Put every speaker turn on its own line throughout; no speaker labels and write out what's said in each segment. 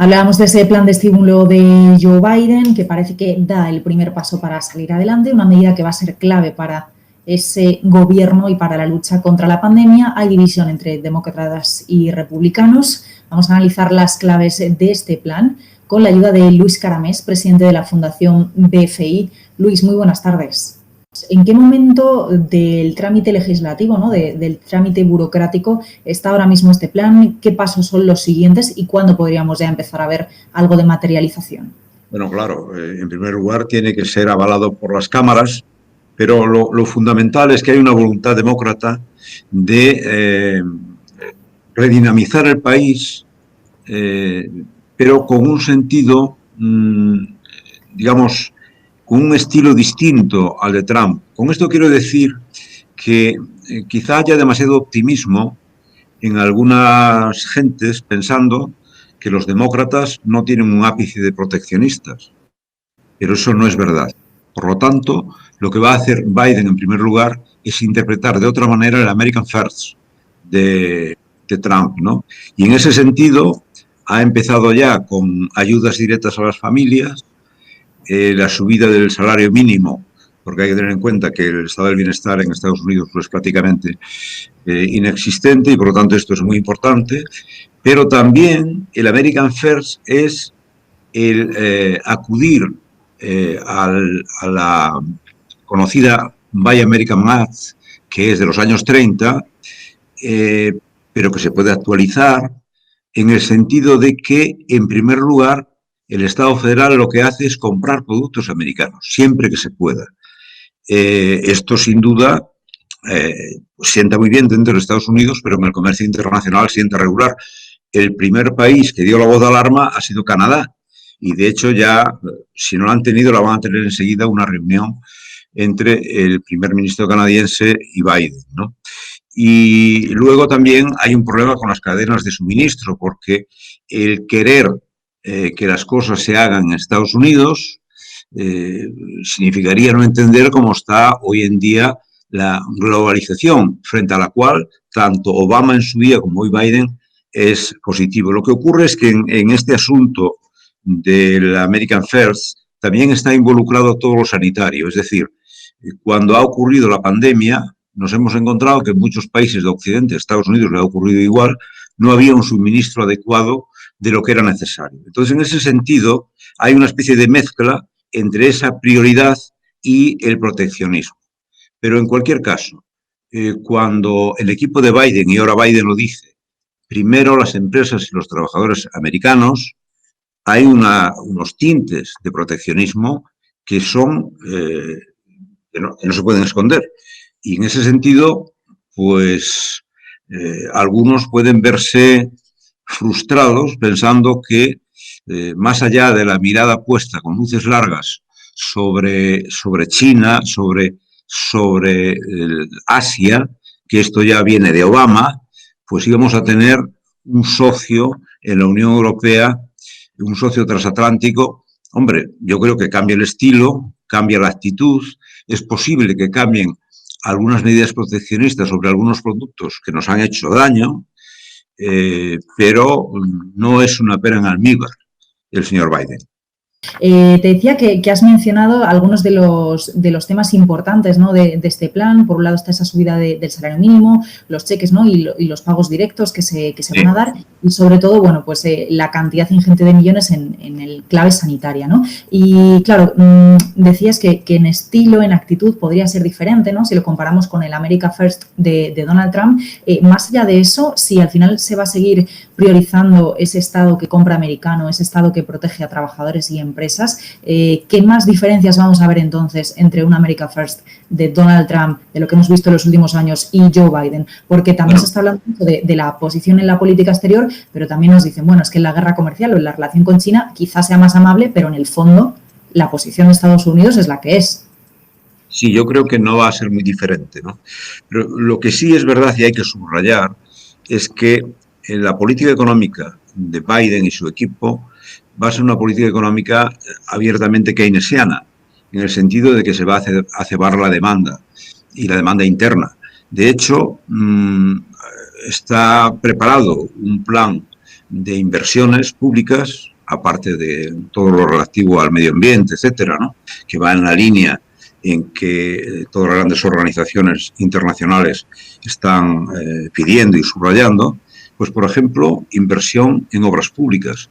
Hablábamos de ese plan de estímulo de Joe Biden, que parece que da el primer paso para salir adelante, una medida que va a ser clave para ese gobierno y para la lucha contra la pandemia. Hay división entre demócratas y republicanos. Vamos a analizar las claves de este plan con la ayuda de Luis Caramés, presidente de la Fundación BFI. Luis, muy buenas tardes. ¿En qué momento del trámite legislativo, ¿no? del trámite burocrático, está ahora mismo este plan? ¿Qué pasos son los siguientes y cuándo podríamos ya empezar a ver algo de materialización?
Bueno, claro, en primer lugar tiene que ser avalado por las cámaras, pero lo fundamental es que hay una voluntad demócrata de redinamizar el país, pero con un sentido, digamos, con un estilo distinto al de Trump. Con esto quiero decir que quizá haya demasiado optimismo en algunas gentes pensando que los demócratas no tienen un ápice de proteccionistas. Pero eso no es verdad. Por lo tanto, lo que va a hacer Biden en primer lugar es interpretar de otra manera el American First de Trump, ¿no? Y en ese sentido ha empezado ya con ayudas directas a las familias, la subida del salario mínimo, porque hay que tener en cuenta que el estado del bienestar en Estados Unidos pues, es prácticamente inexistente y por lo tanto esto es muy importante, pero también el American First es el acudir a la conocida Buy American Act, que es de los años 30, pero que se puede actualizar en el sentido de que, en primer lugar, el Estado federal lo que hace es comprar productos americanos, siempre que se pueda. Esto, sin duda, sienta muy bien dentro de Estados Unidos, pero en el comercio internacional sienta regular. El primer país que dio la voz de alarma ha sido Canadá. Y, de hecho, ya, si no la han tenido, la van a tener enseguida una reunión entre el primer ministro canadiense y Biden, ¿no? Y luego también hay un problema con las cadenas de suministro, porque el querer que las cosas se hagan en Estados Unidos significaría no entender cómo está hoy en día la globalización, frente a la cual tanto Obama en su día como hoy Biden es positivo. Lo que ocurre es que en este asunto del American First también está involucrado todo lo sanitario, es decir, cuando ha ocurrido la pandemia nos hemos encontrado que en muchos países de Occidente, Estados Unidos le ha ocurrido igual, no había un suministro adecuado de lo que era necesario. Entonces, en ese sentido, hay una especie de mezcla entre esa prioridad y el proteccionismo. Pero en cualquier caso, cuando el equipo de Biden, y ahora Biden lo dice, primero las empresas y los trabajadores americanos, hay unos tintes de proteccionismo que son que no se pueden esconder. Y en ese sentido, pues algunos pueden verse frustrados pensando que más allá de la mirada puesta con luces largas sobre China, sobre Asia, que esto ya viene de Obama, pues íbamos a tener un socio en la Unión Europea, un socio transatlántico. Hombre, yo creo que cambia el estilo, cambia la actitud, es posible que cambien algunas medidas proteccionistas sobre algunos productos que nos han hecho daño, pero no es una pera en almíbar el señor Biden.
Te decía que has mencionado algunos de los temas importantes, ¿no? de este plan. Por un lado está esa subida del salario mínimo, los cheques, ¿no? y los pagos directos que se van a dar y sobre todo, bueno, pues la cantidad ingente de millones en el clave sanitaria, ¿no? Y claro, decías que en estilo, en actitud podría ser diferente, ¿no? Si lo comparamos con el America First de Donald Trump. Más allá de eso, si al final se va a seguir priorizando ese Estado que compra americano, ese Estado que protege a trabajadores y empresas, ¿qué más diferencias vamos a ver entonces entre un America First de Donald Trump, de lo que hemos visto en los últimos años, y Joe Biden? Porque también se está hablando de la posición en la política exterior, pero también nos dicen, bueno, es que en la guerra comercial o en la relación con China quizás sea más amable, pero en el fondo la posición de Estados Unidos es la que es.
Sí, yo creo que no va a ser muy diferente, ¿no? Pero lo que sí es verdad y hay que subrayar es que en la política económica de Biden y su equipo va a ser una política económica abiertamente keynesiana, en el sentido de que se va a cebar la demanda y la demanda interna. De hecho, está preparado un plan de inversiones públicas, aparte de todo lo relativo al medio ambiente, etcétera, ¿no?, que va en la línea en que todas las grandes organizaciones internacionales están pidiendo y subrayando, pues, por ejemplo, inversión en obras públicas.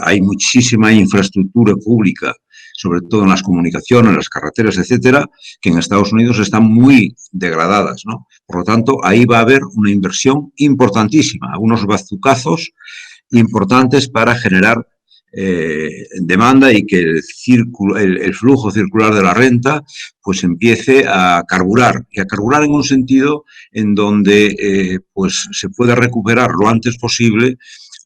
Hay muchísima infraestructura pública, sobre todo en las comunicaciones, en las carreteras, etcétera, que en Estados Unidos están muy degradadas, ¿no? Por lo tanto, ahí va a haber una inversión importantísima, unos bazucazos importantes para generar demanda y que el flujo circular de la renta pues empiece a carburar, y a carburar en un sentido en donde pues se pueda recuperar lo antes posible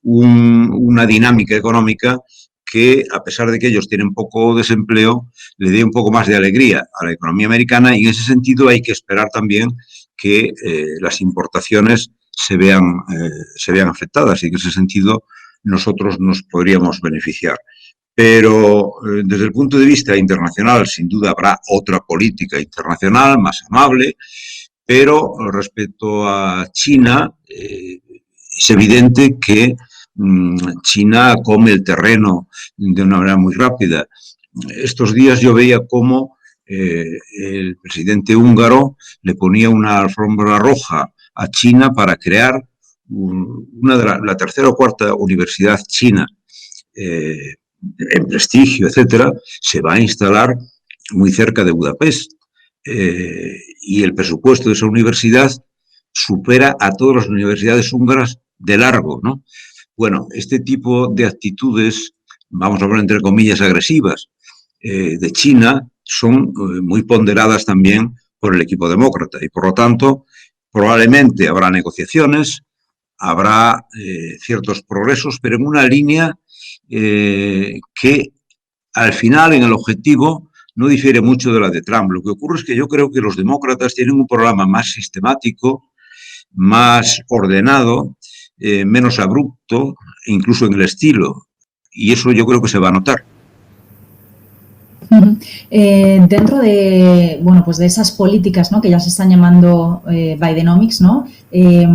una dinámica económica que, a pesar de que ellos tienen poco desempleo, le dé un poco más de alegría a la economía americana, y en ese sentido hay que esperar también que las importaciones se vean afectadas, y en ese sentido nosotros nos podríamos beneficiar. Pero desde el punto de vista internacional, sin duda habrá otra política internacional más amable, pero respecto a China, es evidente que China come el terreno de una manera muy rápida. Estos días yo veía cómo el presidente húngaro le ponía una alfombra roja a China para crear la tercera o cuarta universidad china en prestigio, etcétera, se va a instalar muy cerca de Budapest. Y el presupuesto de esa universidad supera a todas las universidades húngaras de largo, ¿no? Bueno, este tipo de actitudes, vamos a poner entre comillas, agresivas, de China, son muy ponderadas también por el equipo demócrata, y por lo tanto probablemente habrá negociaciones, habrá ciertos progresos, pero en una línea que al final, en el objetivo, no difiere mucho de la de Trump. Lo que ocurre es que yo creo que los demócratas tienen un programa más sistemático, más ordenado, menos abrupto, incluso en el estilo, y eso yo creo que se va a notar.
Dentro de, bueno, pues de esas políticas, ¿no?, que ya se están llamando Bidenomics, ¿no? ¿Qué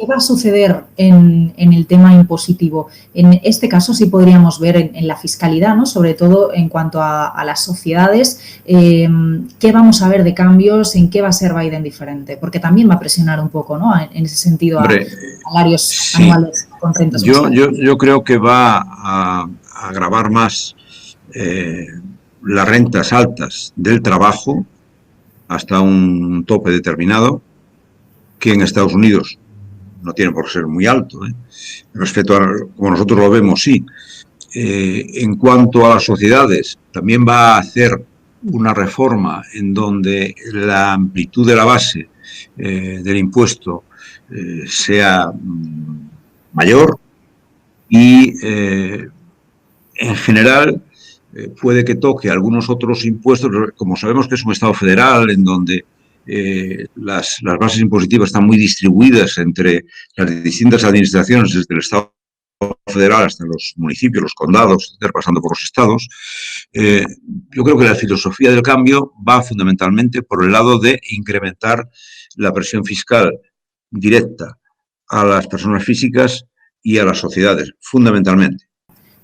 va a suceder en el tema impositivo? En este caso sí podríamos ver en la fiscalidad, ¿no?, sobre todo en cuanto a las sociedades, ¿qué vamos a ver de cambios? ¿En qué va a ser Biden diferente? Porque también va a presionar un poco, ¿no?, en ese sentido, a salarios sí, anuales con rentas.
Yo creo que va a agravar más las rentas altas del trabajo hasta un tope determinado, que en Estados Unidos no tiene por ser muy alto, respecto a como nosotros lo vemos, sí. En cuanto a las sociedades, también va a hacer una reforma en donde la amplitud de la base del impuesto sea mayor, y en general puede que toque algunos otros impuestos. Como sabemos que es un Estado federal en donde las bases impositivas están muy distribuidas entre las distintas administraciones, desde el Estado federal hasta los municipios, los condados, pasando por los estados, yo creo que la filosofía del cambio va fundamentalmente por el lado de incrementar la presión fiscal directa a las personas físicas y a las sociedades, fundamentalmente.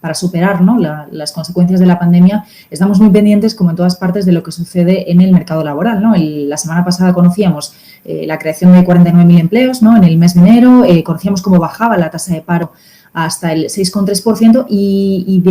Para superar, ¿no?, las consecuencias de la pandemia, estamos muy pendientes, como en todas partes, de lo que sucede en el mercado laboral, ¿no? La semana pasada conocíamos la creación de 49.000 empleos, ¿no?, en el mes de enero, conocíamos cómo bajaba la tasa de paro hasta el 6,3%, y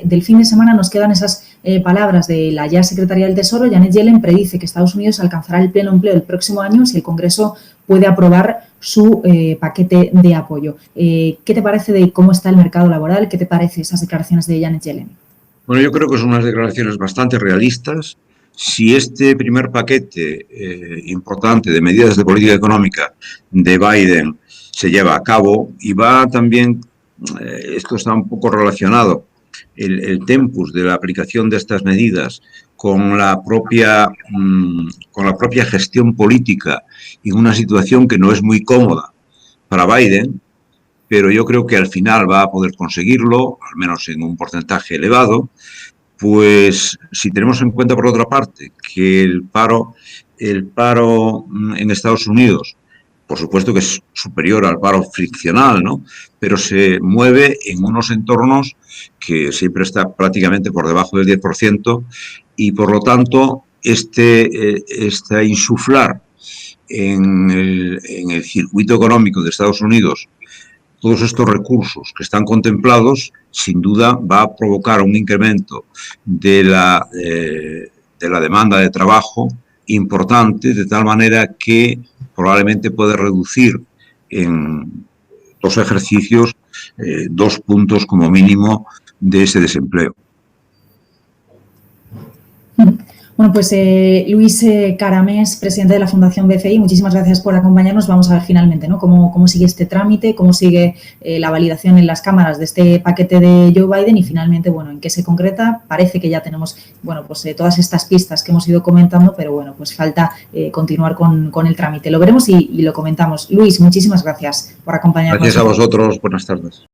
del fin de semana nos quedan esas palabras de la ya secretaria del Tesoro. Janet Yellen predice que Estados Unidos alcanzará el pleno empleo el próximo año si el Congreso puede aprobar su paquete de apoyo. ¿Qué te parece de cómo está el mercado laboral? ¿Qué te parece esas declaraciones de Janet Yellen?
Bueno, yo creo que son unas declaraciones bastante realistas. Si este primer paquete importante de medidas de política económica de Biden se lleva a cabo, y va también, esto está un poco relacionado, el tempus de la aplicación de estas medidas con la propia gestión política en una situación que no es muy cómoda para Biden, pero yo creo que al final va a poder conseguirlo, al menos en un porcentaje elevado. Pues si tenemos en cuenta, por otra parte, que el paro en Estados Unidos por supuesto que es superior al paro friccional, ¿no? Pero se mueve en unos entornos que siempre está prácticamente por debajo del 10% y, por lo tanto, este insuflar en el circuito económico de Estados Unidos todos estos recursos que están contemplados, sin duda va a provocar un incremento de la demanda de trabajo importante, de tal manera que probablemente puede reducir en 2 ejercicios 2 puntos como mínimo de ese desempleo.
Bueno, pues Luis Caramés, presidente de la Fundación BCI, muchísimas gracias por acompañarnos. Vamos a ver finalmente, ¿no?, cómo sigue este trámite, cómo sigue la validación en las cámaras de este paquete de Joe Biden y finalmente, bueno, en qué se concreta. Parece que ya tenemos, bueno, pues todas estas pistas que hemos ido comentando, pero bueno, pues falta continuar con el trámite. Lo veremos y lo comentamos. Luis, muchísimas gracias por acompañarnos.
Gracias a vosotros. Buenas tardes.